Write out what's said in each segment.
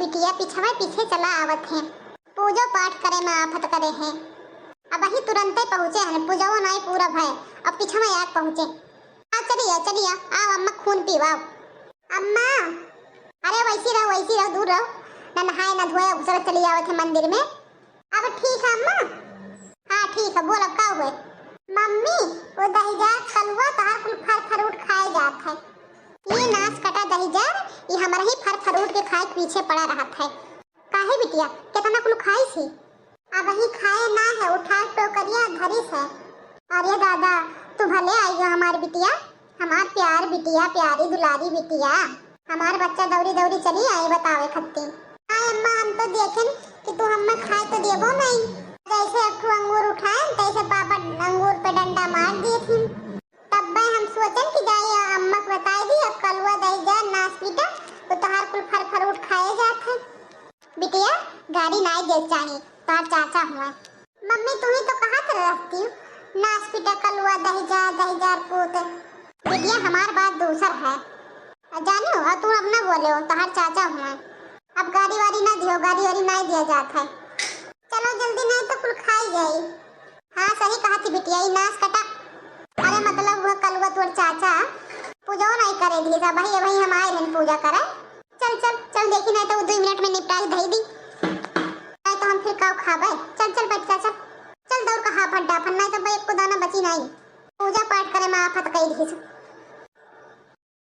बिटिया पिछवा पीछे चला आवत है। पूजो पाठ करे में आफत करे है। अब ही तुरंत पहुँचे हैं, पूजो नहीं पूरा भय, अब पिछवा याद पहुँचे। चलिए चलिए आओ अम्मा खून पीवाओ। अम्मा अरे वैसी रहो दूर रहो, न नहाए न धोए घुसर चली आवत है मंदिर में। अब ठीक है अम्मा। हाँ ठीक है, बोल अब का हुए। मम्मी वो दहीजार खलुआ तहार कुल फर फरूट खाए जात है। ये नाश कटा दहीजार ये हमारा ही फर फरूट के खाए पीछे पड़ा रहत है। काहे बिटिया कितना कुल खाई थी, अब ही खाए ना है, उठा टोकरिया धरी है। अरे दादा तू भले आई हो हमारी बिटिया, हमार प्यार बिटिया, प्यारी दुलारी बिटिया, हमार बच्चा दौड़ी दौड़ी चली आई बतावे खत्ती। हाँ अम्मा हम तो देखें कि तू हमें खाए तो देबो नहीं। जैसे अखू अंगूर उठाए तैसे पापा अंगूर पे डंडा मार दिए थे। तब भाई हम सोचन कि जाए अम्मा को बताई दी अब कलवा दहीजार नाश पीटा तो तहार कुल फर फरूट खाए जात है। बिटिया गाड़ी नहीं दे चाहिए, तार चाचा हुआ। मम्मी तुम्हें तो कहा कर रखती हूँ नाश पीटा कलवा दहीजार पूत। बिटिया हमार बात दूसर है, जानो और तू अब ना बोले हो, तहार चाचा हुआ। अब गाड़ी वाड़ी ना दियो, गाड़ी वाड़ी नहीं दिया जाता है। चलो जल्दी नहीं तो कुल खाई जाए। हाँ सही कहा थी बिटिया, ये नाश कटा। अरे मतलब वह कलवा तोर चाचा पूजा नहीं करे दिए था भाई, भाई हम आए हैं पूजा करे। चल चल चल देखी नहीं तो 2 मिनट में निपटा दही दी, नहीं तो हम फिर काव खावे। चल चल बैठ चाचा, चल दौड़ कहा फड्डा फन्ना तो भाई एक को दाना बची नहीं, पूजा पाठ करे में आफत कई दी।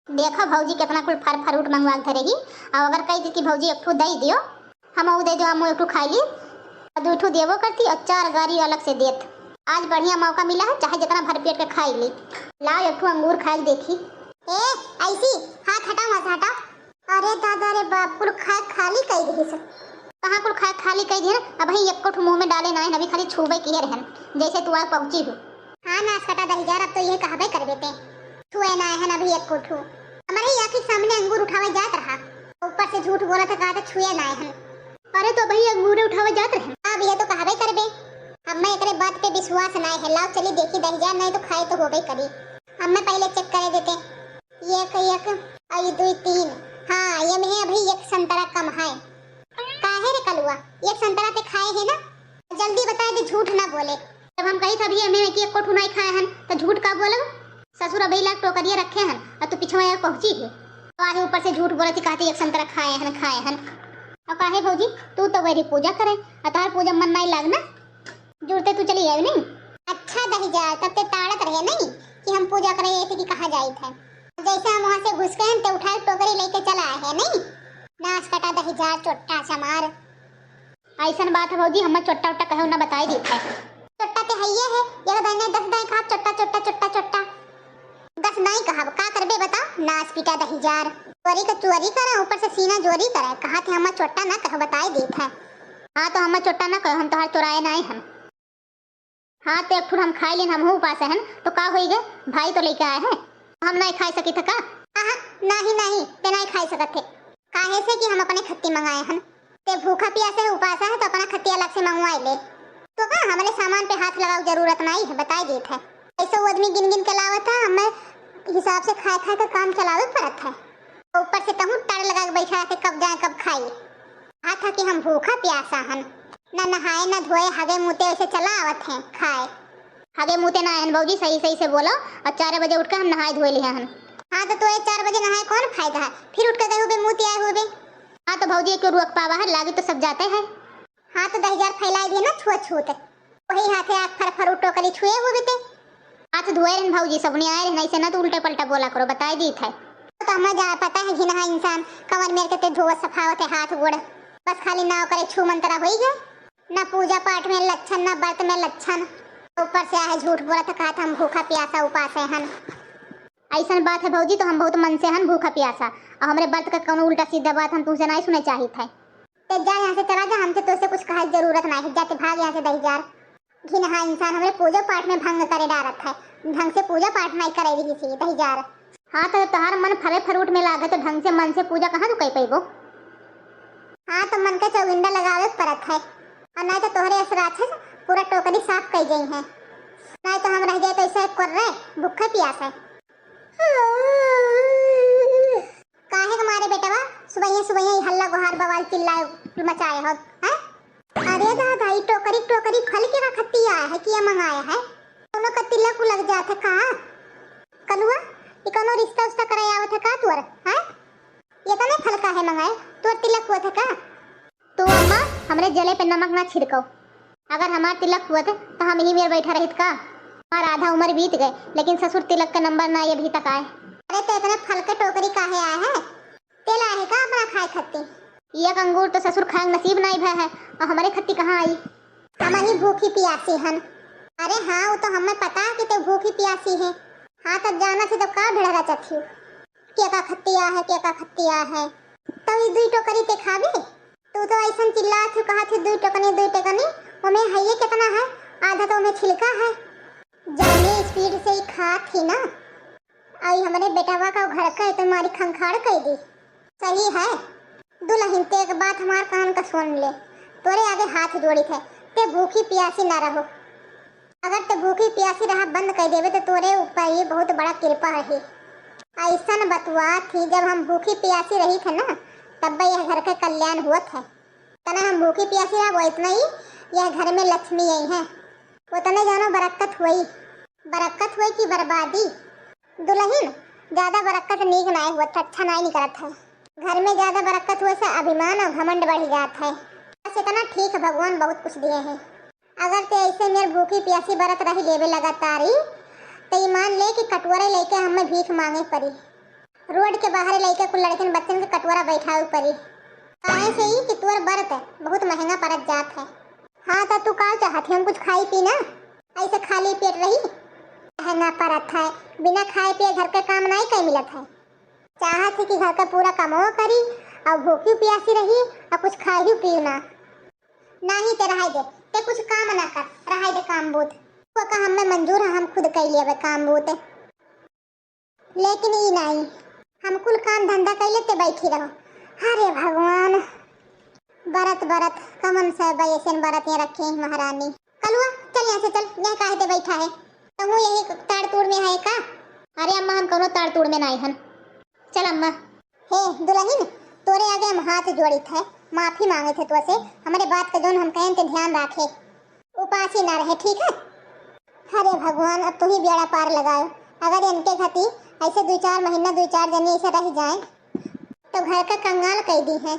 देखो भौजी कितना कुल फर फरूट मंगवा धरेगी, और अगर कही थी कि भौजी एक ठू दे दियो हम दे दो, हम एक ठू खाई ली, 2 ठू देवो करती और 4 गाड़ी अलग से देत। आज बढ़िया मौका मिला है, चाहे जितना भर पेट के खाई ली। लाओ एक ठू अंगूर खाए देखी। ए ऐसी हाथ हटाओ मत हटाओ। अरे दादा रे बाप कुल खाए खाली कई दी सब। कहाँ कुल खाए खाली कई दी, अब ही एक को मुंह में डाले ना, अभी खाली छूबे किए रहन जैसे तू आज पहुंची हो। हाँ नाश कटा दहीजार अब तो ये कहबे कर बेटे, छुए ना है अभी एक कोठू। हमारे ही आंखी सामने अंगूर उठावे जात रहा, ऊपर से झूठ बोला था कहा था छुए ना है। अरे तो भई अंगूर उठावे जात रहे, अब ये तो कहबे करबे। अब मैं एकरे बात पे विश्वास नहीं है। लाओ चली देखी दहीजार नहीं तो खाए तो होबे करी। हम मैं पहले चेक करे देते, एक आई 2 3। हाँ ये में अभी एक संतरा कम है। काहे रे कलुआ एक संतरा ते खाए है ना, जल्दी बता दे झूठ ना बोले। जब हम कही था अभी हमें कि एक कोठू नहीं खाए हैं तो झूठ का बोलब। ससुर अभी लाख टोकरिया रखे हैं और तू पिछवा यार पहुंची है, तो आज ऊपर से झूठ बोले थी कहती एक संतरा खाए हैं। और काहे भौजी तू तो वही पूजा करे और तार पूजा मन नहीं लगना, जुड़ते तू चली आई नहीं। अच्छा दहीजार तब ते ताड़त रहे नहीं कि हम पूजा करे ऐसे कि कहा जाई था। जैसे हम वहां से घुस गए तो उठा टोकरी लेके चला आए है नहीं। नाश कटा दहीजार चोट्टा समार ऐसा बात है भौजी, हम चोट्टा उट्टा कहे ना बताई दी था। चोट्टा ते है ये है, ये दाने 10 दाई खा चोट्टा चोट्टा चोट्टा चोट्टा 10 नहीं कहा का करबे बता। नाश पीटा दहीजार चोरी का चोरी करे ऊपर से सीना जोरी करे, कहा थे हम चोट्टा ना कह बताई दी था। हाँ तो हम चोट्टा ना कह, हम तो हर चुराए नहीं हम। हाँ तो एक हम खाई लेन, हम हूँ उपास हैं तो का होई गए, भाई तो लेके आए हैं, हम नहीं खाई सकी थे का। नहीं ते नहीं खाई सकत थे, काहे से कि हम अपने खत्ती मंगाए हैं। ते भूखा प्यासे है उपास है तो अपना खत्ती अलग से मंगवाए ले, तो का हमारे सामान पे हाथ लगाओ जरूरत नहीं है बताई दी था। ऐसा वो आदमी गिन गिन के लावत था, हमें हिसाब से खाए खाए का काम चलावे पड़त है। ऊपर से कहूँ टर लगा के बैठा के कब जाए कब खाई। कहा था कि हम भूखा प्यासा हन, न नहाए न धोए हगे मुते ऐसे चला आवत हैं खाए। हगे मुते ना हन भौजी सही से बोलो, और 4 बजे उठकर हम नहाए धोए लिए हन। हाँ तो 4 बजे नहाए कौन फायदा है, फिर उठ कर गए हुए मुते आए हुए। हाँ तो भौजी क्यों रुक पावा है, लागे तो सब जाते हैं। हाँ तो दहीजार फैलाए दिए ना छुआ वही हाथे आँख फर फर उठो करी छुए हुए थे। हाथ धोए रहे भौजी सब नहीं आए रहे, ऐसे ना तो उल्टा पलटा बोला करो बताई दी था। तो हमें जा पता है घिना इंसान कमर मेर के धोवत सफावत है हाथ गोड़, बस खाली नाव करे छू मंतरा हो गए ना, पूजा पाठ में लक्षण ना व्रत में लक्षण, ऊपर से आए झूठ बोला था कहा था हम भूखा प्यासा उपास है हन। ऐसा बात है भौजी तो हम बहुत मन से हन भूखा प्यासा, और हमारे व्रत का कौन उल्टा सीधा बात हम तुमसे नहीं सुने चाहिए था। तो जा यहाँ से चला जा, हमसे तो कुछ कहा जरूरत नहीं है, जाते भाग यहाँ से दहीजार। घिनहा इंसान हमारे पूजा पाठ में भंग करे डालत है, ढंग से पूजा पाठ नहीं करेगी किसी दहीजार। हाँ तो तहार मन फरे फरूट में लागे तो ढंग से मन से पूजा कहाँ तू कह पैबो। हाँ तो मन के चौगिंडा लगावे परत है, और नहीं तो तोहरे राक्षस पूरा टोकरी साफ कर गई है, नहीं तो हम रह जाए तो ऐसा कर रहे भूखे प्यास है। काहे हमारे बेटवा सुबह सुबह हल्ला गुहार बवाल चिल्लाए मचाए हो हैं? अरे दादा ये टोकरी टोकरी फल के का खत्ती आया है कि ये मंगाया है? दोनों का तिलक लग जाता का कलुआ ये कोनो रिश्ता उस्ता कराया आवत है का तुअर हैं? ये तो नहीं फल का है मंगाए तुअर तिलक हुआ था का? तो अम्मा हमरे जले पे नमक ना छिड़को। अगर हमार तिलक हुआ था तो हम यहीं में बैठा रहित का? हमार आधा उम्र बीत गए लेकिन ससुर तिलक का नंबर ना ये अभी तक आए। अरे तो इतने फल के टोकरी काहे आया है? तेल आए का अपना खाए खत्ती? ये अंगूर तो ससुर खाए नसीब नहीं भय है और हमारे खत्ती कहाँ आई? हम ही भूखी प्यासी हन। अरे हाँ वो तो हमें पता है कि तू भूखी प्यासी है। हाँ तो जाना से तो का भिड़ा चाहती हो? क्या का खत्तिया है क्या का खत्तिया है? तो ये दुई टोकरी ते खाबी? तू तो ऐसा चिल्ला थी कहा थी दुई टोकनी ओमे है ये कितना है? आधा तो ओमे छिलका है। जाने स्पीड से ही खा थी ना आई हमारे बेटावा का घर का तुम्हारी खंखाड़ कह दी। सही है दुल्हन ते एक बात हमार कान का सुन ले। तोरे आगे हाथ जोड़ी थे ते भूखी प्यासी ना रहो। अगर ते भूखी प्यासी रहा बंद कर देवे तो तोरे ऊपर ये बहुत बड़ा कृपा रही। ऐसा बतवा थी जब हम भूखी प्यासी रही थे ना तब यह घर का कल्याण हुआ था। तना हम भूखी प्यासी रहा वो इतना ही यह घर में लक्ष्मी आई है वो तने जानो बरकत हुई कि बर्बादी? दुल्हन ज्यादा बरकत नीक नहीं हुआ था अच्छा नहीं करत है। घर में ज्यादा बरकत हुए से अभिमान और घमंड बढ़ जाता है। बस इतना ठीक है भगवान बहुत कुछ दिए हैं। अगर ते ऐसे मेरे भूखी प्यासी बरत रही लेवे लगातार ही तो ईमान ले कि कटोरे लेके हमें भीख मांगे पड़ी। रोड के बाहर लेके कुछ लड़कन बच्चन के कटोरा बैठावे पड़ी। काहे से ही कि तोर बरत है बहुत महंगा पड़त जात है। हाँ तो तू का चाहती हम कुछ खाई पी ना ऐसे खाली पेट रही महंगा पड़त है। बिना खाए पिए घर का काम नहीं कहीं मिलत है। चाहत है कि घर का पूरा कमो करी और भूखी प्यासी रही और कुछ खाई पी ना नहीं ते रह दे ते कुछ काम ना कर रह दे काम बूत वो का हमें मंजूर है हम खुद कर लेवे काम बूत। लेकिन ये नहीं हम कुल काम धंधा कर लेते बैठी रहो। अरे भगवान बरत बरत कमन से बैसन बरत ये रखे महारानी। कलुआ चल यहाँ से चल यहाँ काहे ते बैठा है? तुम यही ताड़ तूड़ में है का? अरे अम्मा हम कोनो ताड़ तूड़ में नहीं हन। चल अम्मा। हे दुल्हन तोरे आगे हम हाथ जोड़ी थे माफी मांगे थे तो से हमारे बात का जोन हम कहें ते ध्यान रखे उपासी ना रहे ठीक है? अरे भगवान अब तू ही बेड़ा पार लगाओ। अगर इनके खाती ऐसे 2-4 महीना 2-4 जने ऐसे रह जाए तो घर का कंगाल कह दी है।